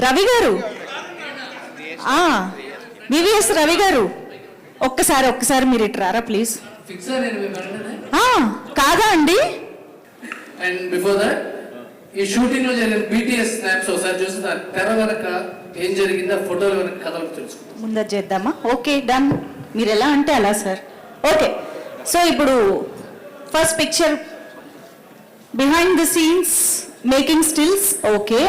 రవి గారు, వివిఎస్ రవి గారు, ఒక్కసారి మీరు ఇటు రారా ప్లీజ్. కాదా అండి? అండ్ బిఫోర్ దట్ ఈ షూటింగ్ లో జరిగిన BTS స్నాప్స్ ఒకసారి చూసి తెర వెనక ఏం జరిగిందో ఫోటోల వెనక కథలు తెలుసుకుంటాం. ముందు చేద్దామా? ఓకే డన్, మీరు ఎలా అంటే అలా సార్. ఓకే, సో ఇప్పుడు first picture behind the scenes making stills. Okay,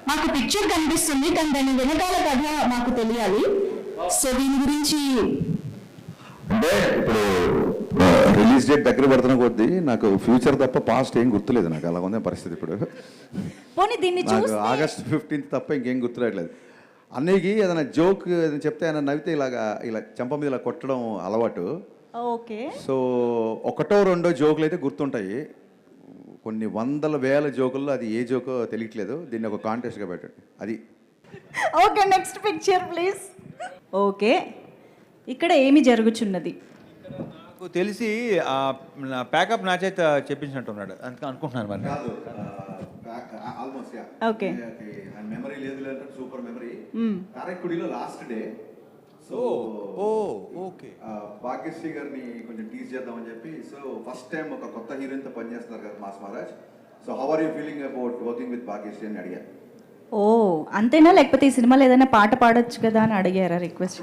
మాకు పిక్చర్ కనిపిస్తుంది కానీ దాని వెనకాల కథ మాకు తెలియాలి. సో దీని గురించి అంటే ఇప్పుడు రిలీజ్ డేట్ దగ్గర పడుతున్న కొద్దీ నాకు ఫ్యూచర్ తప్ప పాస్ట్ ఏం గుర్తులేదు. నాకు అలా ఉంది పరిస్థితి. ఇప్పుడు నాకు ఆగస్ట్ 15 తప్ప ఇంకేం గుర్తురాట్లేదు. అన్నయ్యకి ఏదైనా జోక్ చెప్తే ఆయన నవ్వితే ఇలా చెంప మీద ఇలా కొట్టడం అలవాటు. ఓకే, సో ఒకటో రెండో జోకులు అయితే గుర్తుంటాయి. కొన్ని వందల వేల జోకుల్లో అది ఏ జోకో తెలియట్లేదు. దీన్ని ఒక కాంటెస్ట్గా పెట్టండి అది. Okay, next picture please. Okay, ఇక్కడ ఏమి జరుగుచున్నది? నాకు తెలిసి ప్యాకప్ నా చేత చెప్పించినట్టున్నాడు అనుకుంటున్నాను. మరి ఓకే, మెమరీ లేదు, సూపర్ మెమరీ. కారెక్కుడిలో last day. So okay, Bhagyashree గారిని కొంచెం టీజ్ చేద్దామని చెప్పి. సో ఫస్ట్ టైం ఒక కొత్త హీరోయిన్తో పనిచేస్తున్నారు కదా mass Maharaj. So how are you feeling about working with Bhagyashree అని అడిగారు. ఓ అంతేనా, లేకపోతే ఈ సినిమాలో ఏదైనా పాట పాడొచ్చు కదా అని అడిగారా రిక్వెస్ట్?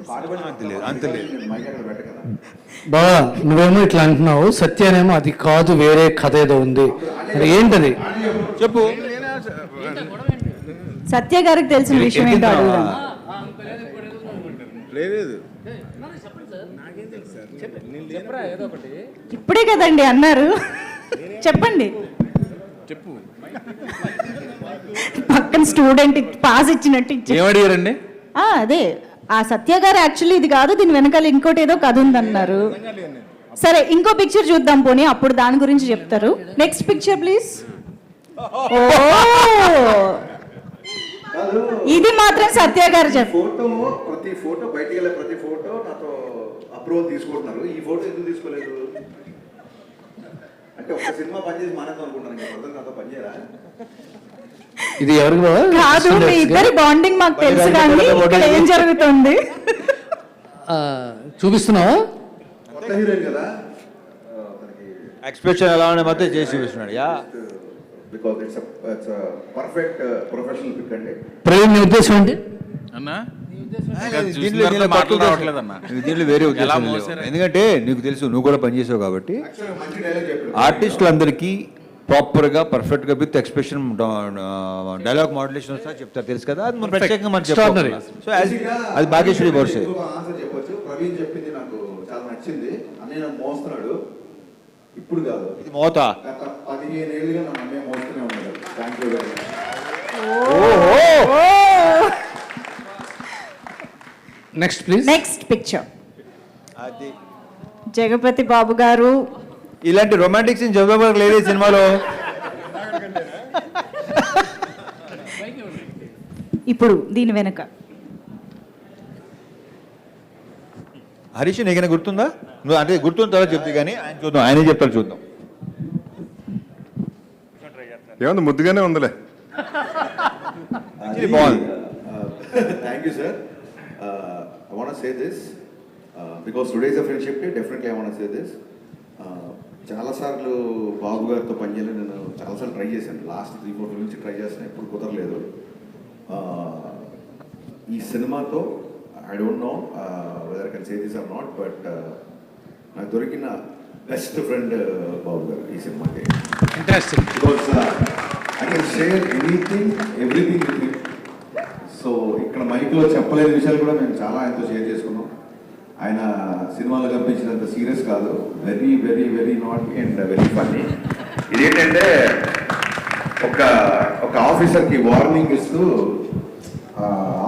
బా నువ్వేమో ఇట్లా అంటున్నావు, సత్యానేమో అది కాదు వేరే కథ ఏదో ఉంది. ఏంటది చెప్పు. సత్య గారికి తెలిసిన విషయం ఏంటో అడుగుదాం. ఇప్పుడే కదండి అన్నారు, చెప్పండి. చెప్పు. పక్కన స్టూడెంట్ పాస్ ఇచ్చినట్టు ఏమడిగారండి? అదే ఆ సత్య గారు యాక్చువల్లీ ఇది కాదు, దీని వెనకాల ఇంకోటి ఏదో కథ ఉందన్నారు. సరే ఇంకో పిక్చర్ చూద్దాం పోనీ, అప్పుడు దాని గురించి చెప్తారు. Next picture please. ఓ ఇది మాత్రం సత్య గారు ఫోటో, ప్రతి ఫోటో బయటికి వెళ్ళే ప్రతి ఫోటో నాతో అప్రూవల్ తీసుకుంటున్నారు. ఈ ఫోటో ఎందుకు తీసుకోలేదు అంటే ఒక సినిమా పనిచేసి మానేద్దాం అనుకుంటాను. నాతో పనిచేయరా? ఇది ఎవరికి కాదు, మీ ఇద్దరి బాండింగ్ మాకు తెలుసు కానీ ఇక్కడ ఏం జరుగుతుంది చూపిస్తున్నావా? కొత్త హీరోయిన్ కదా, ఎక్స్ప్రెషన్ ఎలా ఉండే మొత్తం చేసి చూపిస్తున్నాడు. Yeah, because it's a perfect professional pick అండి. ప్రవీణ్ నీ ఉద్దేశం ఏంటి అన్నా? దీంట్లో వేరే ఉద్దేశం లేదు. ఎందుకంటే నీకు తెలుసు, నువ్వు కూడా పనిచేసావు కాబట్టి ఆర్టిస్టులందరికీ ప్రాపర్గా పర్ఫెక్ట్గా విత్ ఎక్స్ప్రెషన్ డైలాగ్ మాడ్యులేషన్ వస్తా చెప్తారు, తెలుసు కదా. అది మనం ప్రత్యేకంగా మనం చెప్తారు. సో అది భాగ్యశ్రీ బోర్సే. ఆన్సర్ చెప్పొచ్చు. ప్రవీణ్ చెప్పింది నాకు చాలా నచ్చింది. అన్నయ్య నన్ను మోస్తున్నాడు. ఇప్పుడు కాదు, ఇది మోత. గత 15 ఏళ్ళుగా నన్ను అన్నయ్య మోస్తూనే ఉన్నాడు. Thank you very much. Next please. Next picture. అది జగపతి బాబు గారు. ఇలాంటి రొమాంటిక్ సీన్ చదువుకోవడానికి లేదు ఈ సినిమాలో. ఇప్పుడు దీని వెనక హరీష్ నీకైనా గుర్తుందా? నువ్వు అంటే గుర్తున్న తర్వాత చెప్తే కానీ ఆయన చూద్దాం, ఆయనే చెప్తారు, చూద్దాం. ఏముంది, ముద్దుగానే ఉందిలే. బాగుంది. Thank you sir. I want to say this because today is a friendship day. Definitely I want to say this. చాలాసార్లు బాబు గారితో పనిచేయాలి. నేను చాలాసార్లు ట్రై చేశాను. లాస్ట్ 3-4 ఫిల్మ్ నుంచి ట్రై చేస్తాను, ఎప్పుడు కుదరలేదు. ఈ సినిమాతో I don't know whether I can say this or not, but నాకు దొరికిన బెస్ట్ ఫ్రెండ్ బాబు గారు ఈ సినిమాకి. Interesting. Because I can share anything everything with him. So ఇక్కడ మైక్లో చెప్పలేని విషయాలు కూడా మేము చాలా ఆయనతో షేర్ చేసుకున్నాం. ఆయన సినిమాలో కనిపించినంత సీరియస్ కాదు, very very very naughty and very funny. ఇదేంటంటే ఒక ఆఫీసర్కి వార్నింగ్ ఇస్తూ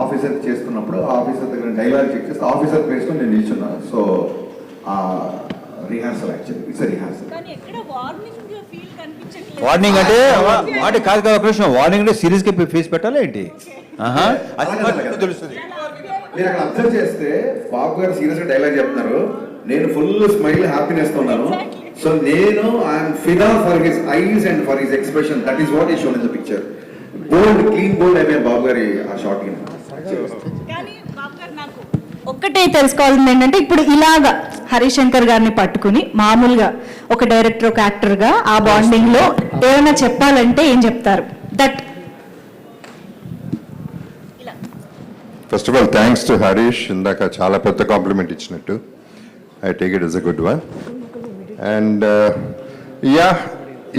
ఆఫీసర్ చేస్తున్నప్పుడు ఆఫీసర్ దగ్గర డైలాగ్ చెక్ చేస్తే ఆఫీసర్ ప్లేస్లో నేను నిల్చున్నా. So rehearsal, actually it's rehearsal. Warning అంటే కాదు కదా, ప్రశ్న. వార్నింగ్ అంటే సీరియస్ గా ఫేస్ పెట్టాలి ఏంటి? తెలుస్తుంది. మీరు అక్కడ అబ్జర్వ్ చేస్తే బాబు గారు సీరియస్ గా డైలాగ్ చెప్తున్నారు, నేను ఫుల్ స్మైల్ హ్యాపీనెస్ తో ఉన్నాను. సో నేను ఐఎమ్ ఫిదా for his eyes and for his expression. That is what is shown in the picture. Bold, clean bold అయిపోయి బాబు గారి ఆ షాట్ కి. కానీ బాబు గారు నాకు ఒక్కటే తెలుసుకోవాల్సింది ఏంటంటే ఇప్పుడు ఇలాగా హరిశంకర్ గారిని పట్టుకుని మామూలుగా ఒక డైరెక్టర్ ఒక యాక్టర్ గా ఆ బాండింగ్ లో ఏమైనా చెప్పాలంటే ఏం చెప్తారు? That first of all thanks to Harish, ఇందాక చాలా పెద్ద కాంప్లిమెంట్ ఇచ్చినట్టు. I take it is a good one. And yeah,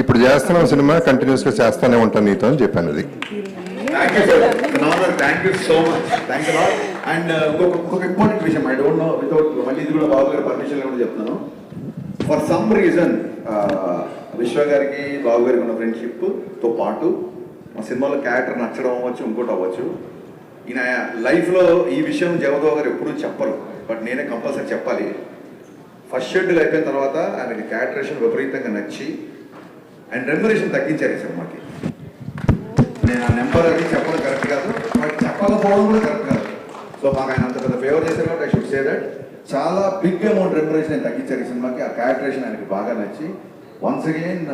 ఇప్పుడు చేస్తున్న సినిమా కంటిన్యూస్గా చేస్తానే ఉంటాను నీతో అని చెప్పాను. అది thank you sir. Thank you so much. Thank you lot. And ఇంకొక ఇంపార్టెంట్ విషయం, ఐ డోంట్ నో వితౌట్ మళ్ళీ ఇది కూడా బాబు గారి పర్మిషన్ కూడా చెప్తున్నాను. ఫర్ సమ్ రీజన్ విశ్వ గారికి బాబు గారికి ఉన్న ఫ్రెండ్షిప్ తో పాటు మా సినిమాలో క్యారెక్టర్ నచ్చడం అవ్వచ్చు, ఇంకోటి అవ్వచ్చు. ఈయన లైఫ్లో ఈ విషయం జగదేవ్ గారు ఎప్పుడూ చెప్పరు, బట్ నేనే కంపల్సరీ చెప్పాలి. ఫస్ట్ షెడ్యూల్ అయిపోయిన తర్వాత ఆయనకి క్యారెక్టరేషన్ విపరీతంగా నచ్చి అండ్ రెమ్యునరేషన్ తగ్గించారు ఈ సినిమాకి. నేను ఆ నెంబర్ అది చెప్పడం కరెక్ట్ కాదు, బట్ చెప్పకపోవడం కూడా కరెక్ట్ కాదు. సో మాకు ఆయన అంత పెద్ద ఫేవర్ చేశారు కాబట్టి ఐ షుడ్ సే దట్. చాలా బిగ్ అమౌంట్ రెమ్యునరేషన్ ఆయన తగ్గించారు ఈ సినిమాకి. ఆ క్యారెక్టరేషన్ ఆయనకి బాగా నచ్చి once again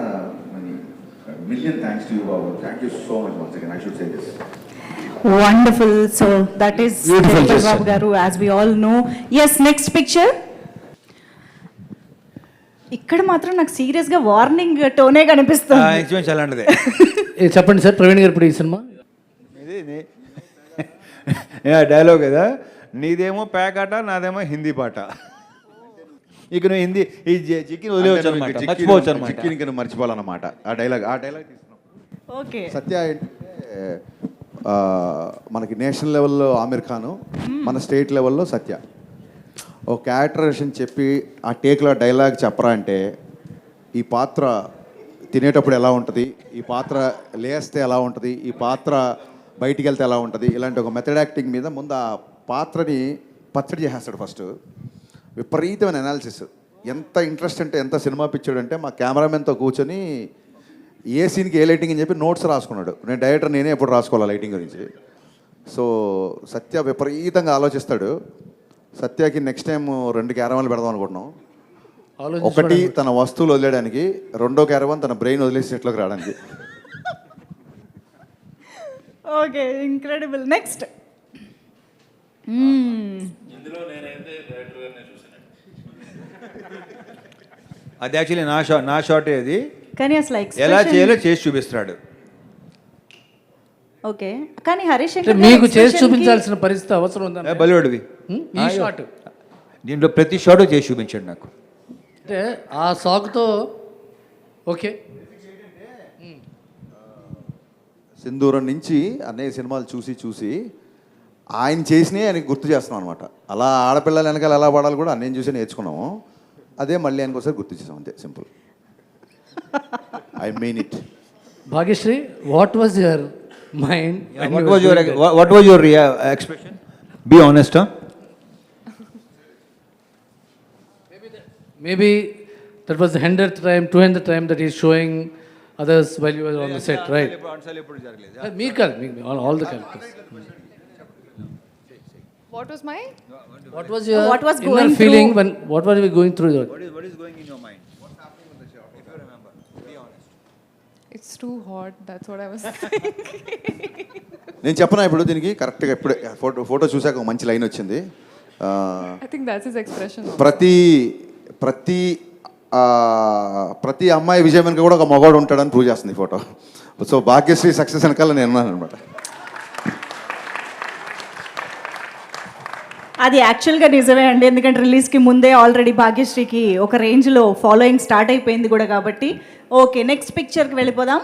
million thanks to you Babu. Thank you so much once again. I should say this. Wonderful. So that is Beautiful Director gesture. Babu Garu, as we all know. Yes, next picture. ఇక్కడ మాత్రం నాకు serious గా warning టోనే కనిపిస్తుంది. Experience అలాంటిదే. చెప్పండి sir, Praveen గారు ఇప్పుడు ఈ సినిమా డైలాగ్ కదా, నీదేమో ప్యాకాట, నాదేమో హిందీ పాట. ఇక నువ్వు హిందీ ఈ చిక్కిని వదిలేవచ్చు అనమాట, మర్చిపోవచ్చు అనమాట. చిక్కిని మర్చిపోవాలన్నమాట. ఆ డైలాగ్ తీసుకున్నాం. ఓకే. సత్య అంటే మనకి నేషనల్ లెవెల్లో ఆమిర్ ఖాను, మన స్టేట్ లెవెల్లో సత్య. ఓ క్యారెక్టరేషన్ చెప్పి ఆ టేక్లో డైలాగ్ చెప్పరా అంటే, ఈ పాత్ర తినేటప్పుడు ఎలా ఉంటుంది, ఈ పాత్ర లేస్తే ఎలా ఉంటుంది, ఈ పాత్ర బయటికి వెళ్తే ఎలా ఉంటుంది, ఇలాంటి ఒక మెథడ్ యాక్టింగ్ మీద ముందు ఆ పాత్రని పచ్చడి చేసేస్తాడు ఫస్ట్. విపరీతమైన అనాలిసిస్. ఎంత ఇంట్రెస్ట్ అంటే, ఎంత సినిమా పిచ్చాడు అంటే, మా కెమెరామెన్తో కూర్చొని ఏ సీన్కి ఏ లైటింగ్ అని చెప్పి నోట్స్ రాసుకున్నాడు. నేను డైరెక్టర్ నేనే ఎప్పుడు రాసుకోవాలి లైటింగ్ గురించి. సో సత్య విపరీతంగా ఆలోచిస్తాడు. సత్యకి నెక్స్ట్ టైం 2 క్యారవాన్లు పెడదాం అనుకుంటున్నాం. ఒకటి తన వస్తువులు వదిలేయడానికి, 2వ క్యారవాన్ తన బ్రెయిన్ వదిలేసి సెట్లోకి రావడానికి. Okay, incredible. నెక్స్ట్. అది యాక్చువల్లీ నా షాటే అది. కానీ అసలు ఎలా చేయాలో చేసి చూపిస్తాడు. ఓకే, కానీ హరీష్ శంకర్ మీకు చేసి చూపించాల్సిన పరిస్థితి అవసరం ఉందా? బలివాడివి. ఈ షాట్ దీంట్లో ప్రతి షాట్ చేసి చూపించాడు నాకు. అంటే ఆ సాకుతో ఓకే. సింధూరం నుంచి అన్నయ్య సినిమాలు చూసి చూసి ఆయన చేసినవి ఆయనకి గుర్తు చేస్తున్నాం అనమాట. అలా ఆడపిల్లల వెనకాల ఎలా పడాలి కూడా అన్నయ్యని చూసి నేర్చుకున్నాము. అదే మళ్ళీ ఆయనకు ఒకసారి గుర్తు చేసాం, అంతే, simple. I mean it. Bhagyashri, what was your mind? What was your expression? Be honest, huh? Maybe that was the 100th time, 200th time that he's showing others while you were on the set, right? Me kaadu, all the characters. What was my? What was your What was inner going feeling through? when? What were we going through? What is going in your mind? What's happening with the shot? If you remember, be honest. It's too hot. That's what I was thinking. నేను చెప్పనా ఇప్పుడు దీనికి కరెక్ట్గా ఇప్పుడే photo చూసాక ఒక మంచి line వచ్చింది. I think that's his expression. ప్రతి అమ్మాయి విజయం వెనుక కూడా ఒక మగవాడు ఉంటాడని ప్రూవ్ చేస్తుంది ఈ ఫోటో. సో భాగ్యశ్రీ సక్సెస్ వెనకాల నేను ఉన్నాను అనమాట. అది యాక్చువల్గా నిజమే అండి, ఎందుకంటే రిలీజ్కి ముందే ఆల్రెడీ భాగ్యశ్రీకి ఒక రేంజ్లో ఫాలోయింగ్ స్టార్ట్ అయిపోయింది కూడా కాబట్టి. ఓకే, నెక్స్ట్ పిక్చర్కి వెళ్ళిపోదాం.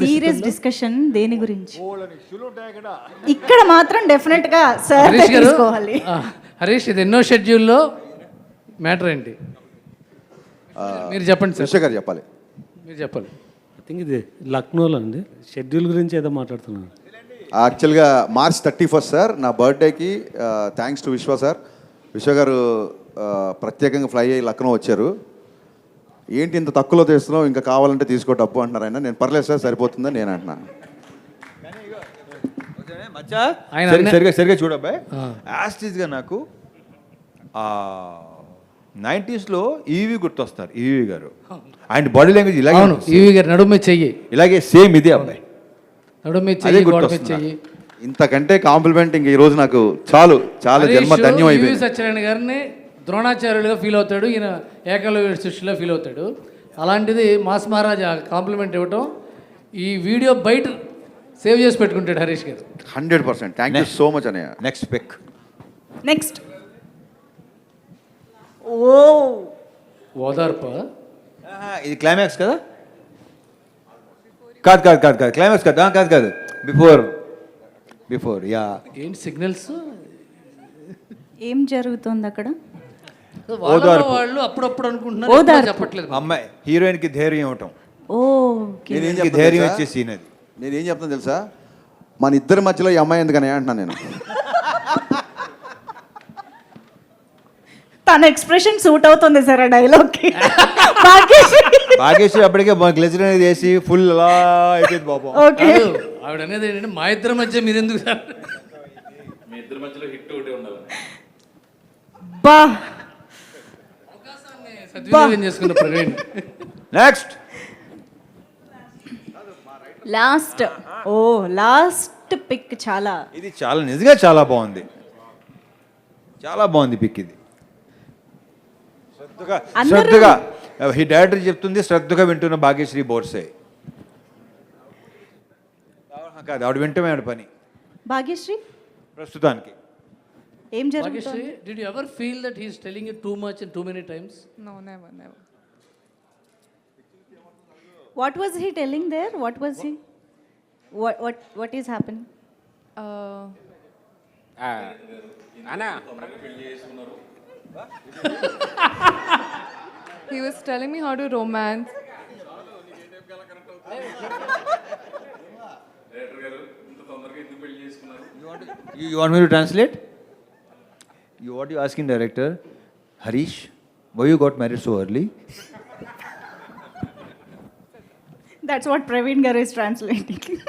సీరియస్ డిస్కషన్ దేని గురించి? ఇక్కడ మాత్రం డెఫినెట్గా సార్ హరీష్ గారు, తీసుకోవాలి. హరీష్, ఇది ఎన్నో షెడ్యూల్లో మ్యాటర్ ఏంటి? మీరు చెప్పండి సార్. శిష్య గారు చెప్పాలి. మీరు చెప్పాలి. ఐ థింక్ ఇది లక్నోలో అండి. షెడ్యూల్ గురించి ఏదో మాట్లాడుతున్నాను. యాక్చువల్గా March 31st సార్, నా బర్త్డేకి థ్యాంక్స్ టు విశ్వ సార్. విశ్వ గారు ప్రత్యేకంగా ఫ్లై అయ్యి లక్నో వచ్చారు. ఏంటి ఇంత తక్కువలో తీస్తున్నావు, ఇంకా కావాలంటే తీసుకో డబ్బు అంటున్నారు ఆయన. నేను పర్లేదు సార్, సరిపోతుందని నేను అంటున్నాను. సరిగ్గా చూడబ్బాయి. యాస్టిస్గా నాకు 90s ఈవీ గుర్తొస్తారు, ఈవీ గారు. ఆయన బాడీ లాంగ్వేజ్ ఇలాగే అవును, ఉంటుంది. ఈవి గారు నడుము మీద చెయ్యి, ఇలాగే సేమ్ ఇదే అబ్బాయి. నడుము మీద అదే చెయ్యి, గోడ మీద గుర్తొస్తుంది. చెయ్యి. ఇంతకంటే కాంప్లిమెంట్ ఇంక ఈ రోజు నాకు చాలు, చాలా జన్మ హరీష్ ధన్యం ఈవి అయిపోయింది. సత్యనారాయణ గారిని ద్రోణాచార్యులుగా ఫీల్ అవుతాడు, ఈయన ఏకలవ్య శిష్యులా ఫీల్ అవుతాడు. అలాంటిది మాస్ మహారాజ్ కాంప్లిమెంట్ ఇవ్వటం, ఈ వీడియో బయట సేవ్ చేసి పెట్టుకుంటాడు Harish garu. 100%. Thank you so much అన్నయ్య. Next pic. నెక్స్ట్. ఓ ఓదార్ప ఇది క్లైమాక్స్ కదా? కాదు క్లైమాక్స్ కాదు. బిఫోర్ యా. ఏంటి సిగ్నల్స్? ఏం జరుగుతుంది అక్కడ? వాళ్ళలో వాళ్ళు అప్పుడప్పుడు అనుకుంటున్నారు, ఓదార్పు. ఎప్పుడూ చెప్పట్లేదు. అమ్మాయి హీరోయిన్ కి ధైర్యం ఇవ్వటం, ఓ నేనేం కి ధైర్యం ఇచ్చే సీన్ అది. నేనేం చెప్తాను తెలుసా, మన ఇద్దరి మధ్యలో ఈ అమ్మాయి ఎందుకని అంటున్నాను నేను. తన ఎక్స్ప్రెషన్ సూట్ అవుతుంది సార్ ఆ డైలాగ్ కి. భాగ్యశ్రీ అప్పటికే గ్లెజర్ అనేది వేసి ఫుల్ అలా అయిపోయింది బాబు. ఓకే. కాదు, ఆవిడ అనేది ఏంటంటే మా ఇద్దరి మధ్య మీరెందుకు సార్? బా సద్వినియోగం చేసుకున్న ప్రవీణ్. నెక్స్ట్. లాస్ట్ పిక్ చాలా ఇది చాలా నిజంగా చాలా బాగుంది, చాలా బాగుంది పిక్ ఇది. శ్రద్ధగా ఈ డైరెక్టర్ చెప్తుంది, శ్రద్ధగా వింటున్న భాగ్యశ్రీ బోర్సే కాదు, ఆవిడ వింటమే ఆవిడ పని భాగ్యశ్రీ ప్రస్తుతానికి. ఏం Bhagyashree, జరుగుతుంది? did you ever feel that he is telling you too much and too many times? No, never, never. What was he telling there? What was he? What is happening? He was telling me how to romance. You want me to translate? What you asking director? Harish, why you got married so early? That's what Praveen Garu is translating.